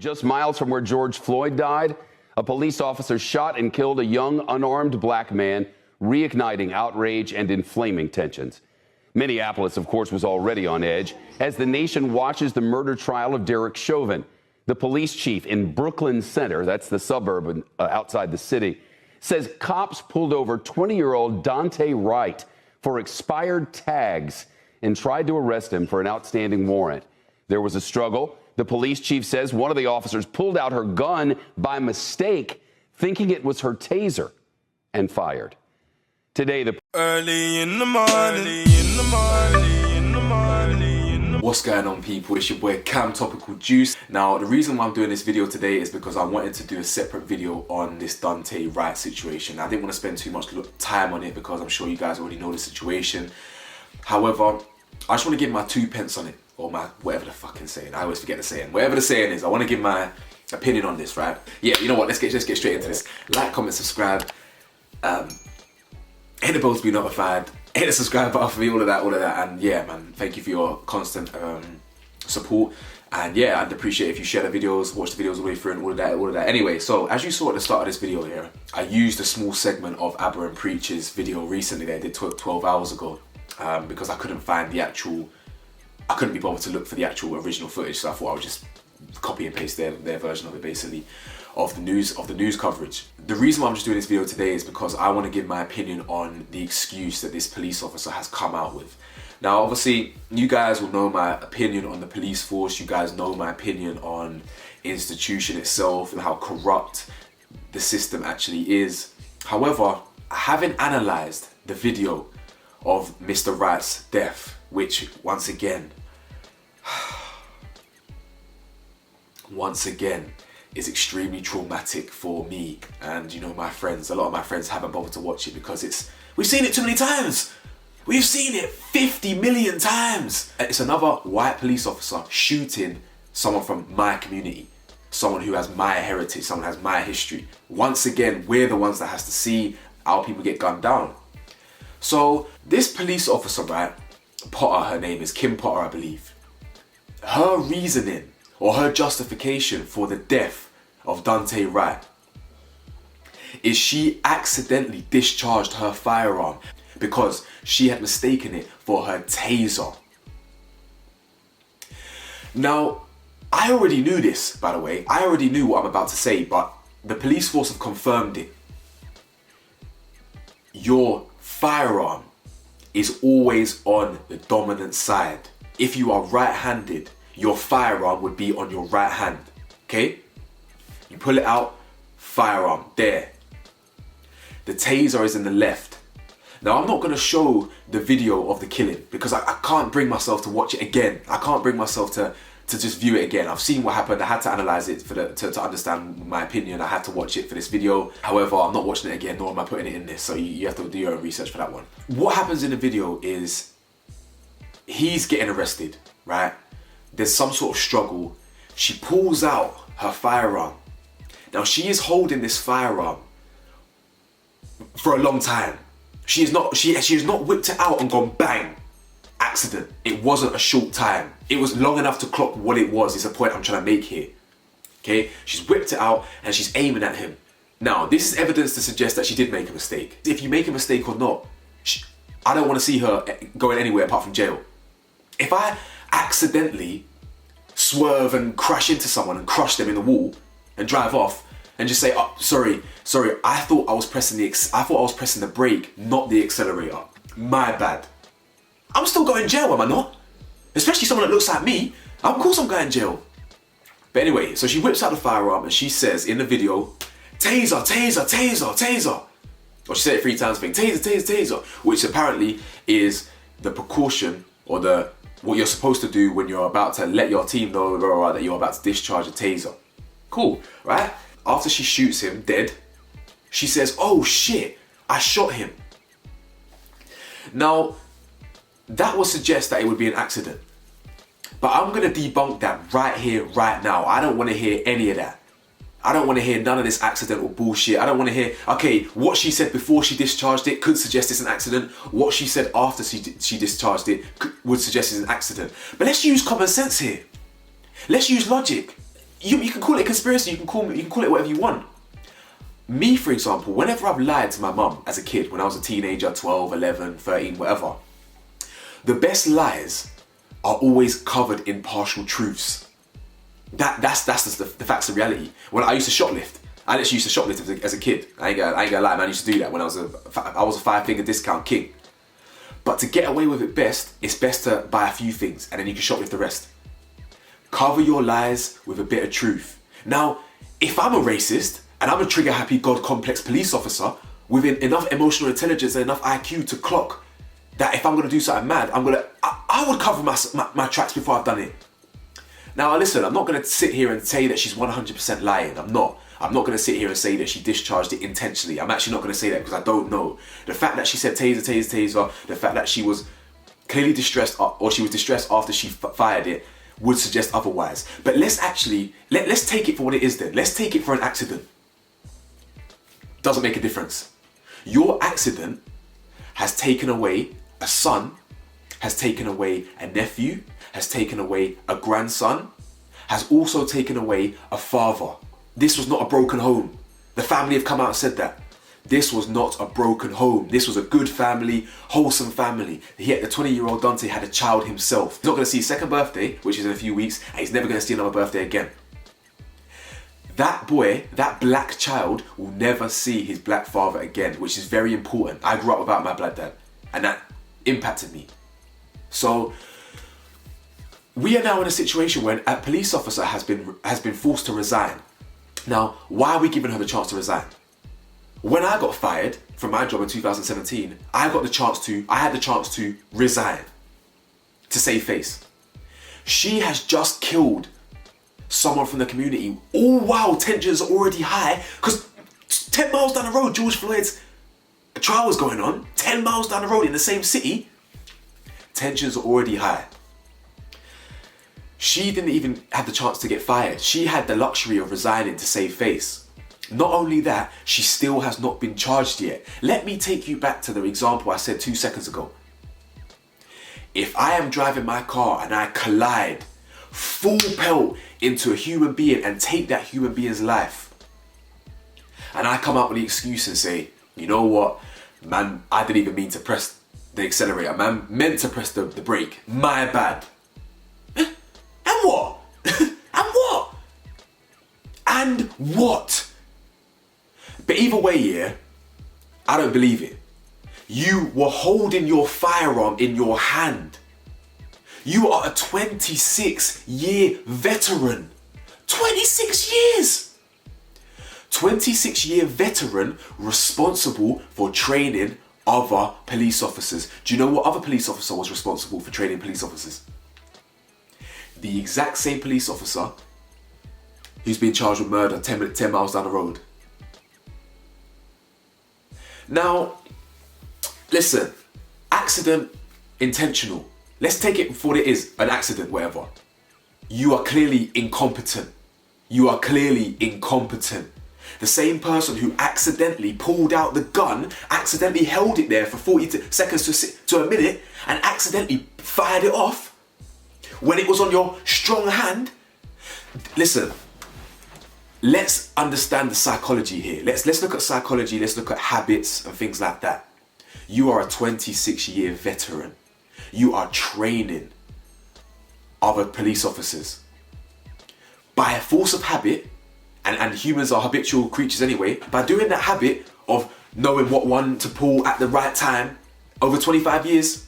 Just miles from where George Floyd died, a police officer shot and killed a young, unarmed black man, reigniting outrage and inflaming tensions. Minneapolis, of course, was already on edge as the nation watches the murder trial of Derek Chauvin. The police chief in Brooklyn Center, that's the suburb outside the city, says cops pulled over 20-year-old Daunte Wright for expired tags and tried to arrest him for an outstanding warrant. There was a struggle. The police chief says one of the officers pulled out her gun by mistake, thinking it was her taser, and fired. Today, What's going on, people? It's your boy Cam Topical Juice. Now, the reason why I'm doing this video today is because I wanted to do a separate video on this Daunte Wright situation. I didn't want to spend too much time on it because I'm sure you guys already know the situation. However, I just want to give my 2 pence on it, or my whatever the fucking saying. I always forget the saying. Whatever the saying is, I want to give my opinion on this, right? Yeah, you know what? Let's get straight into this. Like, comment, subscribe. Hit the bell to be notified. Hit the subscribe button for me, all of that. And yeah, man, thank you for your constant support. And yeah, I'd appreciate if you share the videos, watch the videos all the way through and all of that. Anyway, so as you saw at the start of this video here, I used a small segment of Abba and Preach's video recently that I did 12 hours ago because I couldn't find the actual, I couldn't be bothered to look for the actual original footage, so I thought I would just copy and paste their version of it, basically, of the news coverage. The reason why I'm just doing this video today is because I want to give my opinion on the excuse that this police officer has come out with. Now, obviously, you guys will know my opinion on the police force. You guys know my opinion on institution itself and how corrupt the system actually is. However, having analysed the video of Mr. Wright's death, which once again is extremely traumatic for me and, you know, my friends. A lot of my friends haven't bothered to watch it because we've seen it too many times. We've seen it 50 million times. It's another white police officer shooting someone from my community, someone who has my heritage, someone who has my history. Once again, we're the ones that has to see our people get gunned down. So this police officer, right, Potter, her name is Kim Potter, I believe. Her reasoning or her justification for the death of Daunte Wright is she accidentally discharged her firearm because she had mistaken it for her taser. Now, I already knew this, by the way. I already knew what I'm about to say, but the police force have confirmed it. Your firearm is always on the dominant side. If you are right-handed, your firearm would be on your right hand, okay? You pull it out, firearm, there. The taser is in the left. Now, I'm not gonna show the video of the killing because I can't bring myself to watch it again. I can't bring myself to just view it again. I've seen what happened. I had to analyze it to understand my opinion. I had to watch it for this video. However, I'm not watching it again, nor am I putting it in this. So you have to do your own research for that one. What happens in the video is he's getting arrested, right? There's some sort of struggle. She pulls out her firearm. Now, she is holding this firearm for a long time. She has not whipped it out and gone bang, accident. It wasn't a short time. It was long enough to clock what it was, is the point I'm trying to make here. Okay, she's whipped it out and she's aiming at him. Now, this is evidence to suggest that she did make a mistake. If you make a mistake or not, I don't want to see her going anywhere apart from jail. If I accidentally swerve and crash into someone and crush them in the wall and drive off and just say, oh, sorry, I thought I was pressing the brake, not the accelerator. My bad. I'm still going to jail, am I not? Especially someone that looks like me. Of course I'm going to jail. But anyway, so she whips out the firearm and she says in the video, taser, taser, taser, taser. Or she said it 3 times, I think, taser, taser, taser, which apparently is the precaution or what you're supposed to do when you're about to let your team know that you're about to discharge a taser. Cool, right? After she shoots him dead, she says, oh shit, I shot him. Now, that would suggest that it would be an accident. But I'm gonna debunk that right here, right now. I don't wanna hear any of that. I don't wanna hear none of this accidental bullshit. I don't wanna hear, okay, what she said before she discharged it could suggest it's an accident. What she said after she discharged it would suggest it's an accident. But let's use common sense here. Let's use logic. You can call it a conspiracy, you can call it whatever you want. Me, for example, whenever I've lied to my mum as a kid, when I was a teenager, 12, 11, 13, whatever, the best lies are always covered in partial truths. That's the facts of reality. When I used to shoplift, I actually used to shoplift as a kid. I ain't gonna lie, man, I used to do that when I was a 5-finger discount king. But to get away with it best, it's best to buy a few things and then you can shoplift the rest. Cover your lies with a bit of truth. Now, if I'm a racist and I'm a trigger-happy, God-complex police officer with enough emotional intelligence and enough IQ to clock that if I'm gonna do something mad, I would cover my tracks before I've done it. Now listen, I'm not gonna sit here and say that she's 100% lying. I'm not gonna sit here and say that she discharged it intentionally. I'm actually not gonna say that because I don't know. The fact that she said taser, the fact that she was clearly distressed or she was distressed after she fired it would suggest otherwise. But let's take it for what it is then. Let's take it for an accident. Doesn't make a difference. Your accident has taken away a son, has taken away a nephew, has taken away a grandson, has also taken away a father. This was not a broken home. The family have come out and said that. This was not a broken home. This was a good family, wholesome family. Yet the 20-year-old Daunte had a child himself. He's not going to see his second birthday, which is in a few weeks, and he's never going to see another birthday again. That boy, that black child, will never see his black father again, which is very important. I grew up without my black dad, and that impacted me. So we are now in a situation where a police officer has been forced to resign. Now, why are we giving her the chance to resign? When I got fired from my job in 2017, I had the chance to resign, to save face. She has just killed someone from the community. All while tensions are already high, because 10 miles down the road, George Floyd's trial was going on. 10 miles down the road in the same city, tensions are already high. She didn't even have the chance to get fired. She had the luxury of resigning to save face. Not only that, she still has not been charged yet. Let me take you back to the example I said 2 seconds ago. If I am driving my car and I collide full pelt into a human being and take that human being's life, and I come out with the excuse and say, you know what, man, I didn't even mean to press the accelerator, man, meant to press the brake, my bad. And what? And what? And what? But either way, yeah, I don't believe it. You were holding your firearm in your hand. You are a 26-year veteran. 26 years! 26-year veteran responsible for training other police officers. Do you know what other police officer was responsible for training police officers? The exact same police officer who's been charged with murder 10 miles down the road. Now, listen, accident, intentional. Let's take it for what it is, an accident, whatever. You are clearly incompetent. You are clearly incompetent. The same person who accidentally pulled out the gun, accidentally held it there for 40 seconds to a minute, and accidentally fired it off when it was on your strong hand. Listen, let's understand the psychology here. Let's look at psychology, let's look at habits and things like that. You are a 26-year veteran. You are training other police officers. By a force of habit, and humans are habitual creatures anyway, by doing that habit of knowing what one to pull at the right time over 25 years,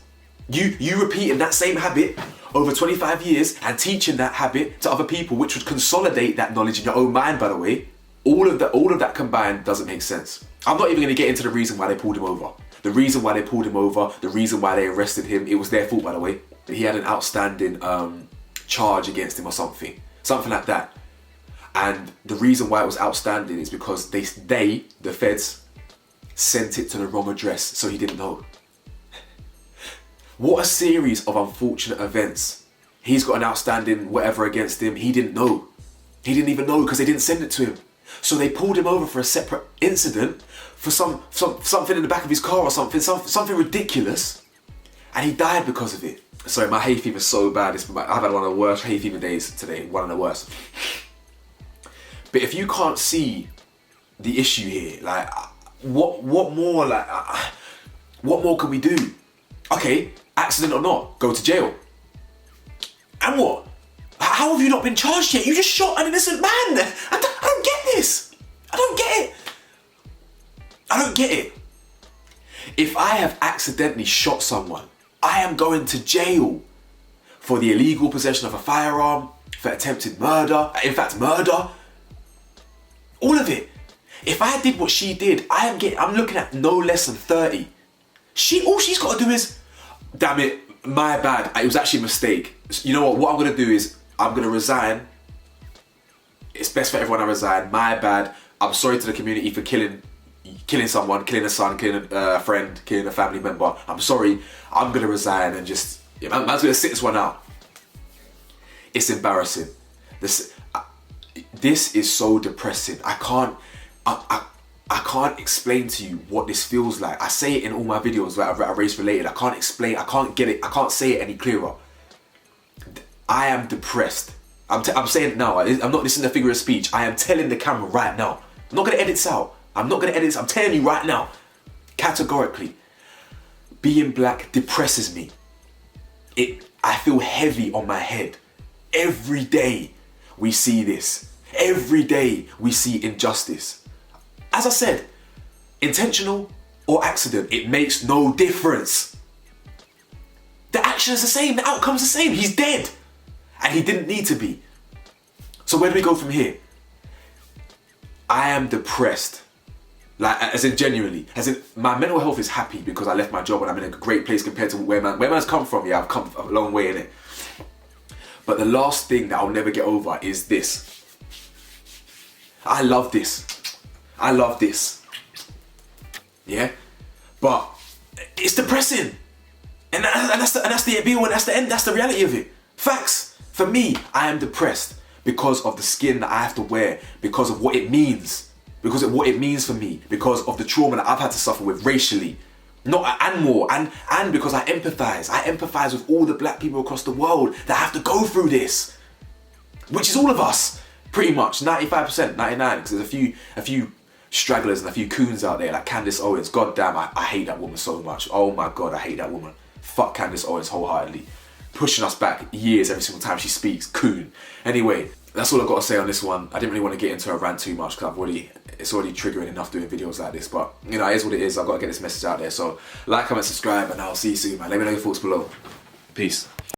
you repeating that same habit over 25 years and teaching that habit to other people, which would consolidate that knowledge in your own mind, by the way. All of that combined doesn't make sense. I'm not even going to get into the reason why they pulled him over. The reason why they pulled him over, the reason why they arrested him, it was their fault, by the way. He had an outstanding charge against him or something like that. And the reason why it was outstanding is because the feds, sent it to the wrong address, so he didn't know. What a series of unfortunate events. He's got an outstanding whatever against him, he didn't know. He didn't even know because they didn't send it to him. So they pulled him over for a separate incident for something in the back of his car or something ridiculous, and he died because of it. Sorry, my hay fever is so bad. I've had one of the worst hay fever days today, one of the worst. But if you can't see the issue here, like, what more, like, what more can we do? Okay, accident or not, go to jail. And what? How have you not been charged yet? You just shot an innocent man. I don't get this. I don't get it. I don't get it. If I have accidentally shot someone, I am going to jail for the illegal possession of a firearm, for attempted murder, in fact, murder. All of it. If I did what she did, I'm looking at no less than 30. All she's got to do is, damn it, my bad. It was actually a mistake. You know what? What I'm going to do is, I'm going to resign. It's best for everyone I resign. My bad. I'm sorry to the community for killing someone, killing a son, killing a friend, killing a family member. I'm sorry. I'm going to resign and just, man's going to sit this one out. It's embarrassing. This is so depressing. I can't explain to you what this feels like. I say it in all my videos that are race related. I can't explain. I can't get it. I can't say it any clearer. I am depressed. I'm saying it now. I'm not listening to figure of speech. I am telling the camera right now. I'm not going to edit this out. I'm not going to edit this. I'm telling you right now, categorically, being black depresses me. I feel heavy on my head. Every day we see this. Every day we see injustice. As I said, intentional or accident, it makes no difference. The action is the same. The outcome's the same. He's dead. And he didn't need to be. So where do we go from here? I am depressed. Like, as in genuinely. As in, my mental health is happy because I left my job and I'm in a great place compared to where man's come from. Yeah, I've come a long way in it. But the last thing that I'll never get over is this. I love this. I love this. Yeah? But it's depressing. And that's the appeal, and that's the end. That's the reality of it. Facts. For me, I am depressed because of the skin that I have to wear, because of what it means, because of what it means for me, because of the trauma that I've had to suffer with racially, and more, and because I empathize. I empathize with all the black people across the world that have to go through this, which is all of us, pretty much, 95%, 99%, because there's a few stragglers and a few coons out there, like Candace Owens. God damn, I hate that woman so much. Oh my God, I hate that woman. Fuck Candace Owens wholeheartedly. Pushing us back years every single time she speaks. Coon. Anyway, that's all I've got to say on this one. I didn't really want to get into a rant too much because it's already triggering enough doing videos like this. But, it is what it is. I've got to get this message out there. So, like, comment, subscribe, and I'll see you soon, man. Let me know your thoughts below. Peace.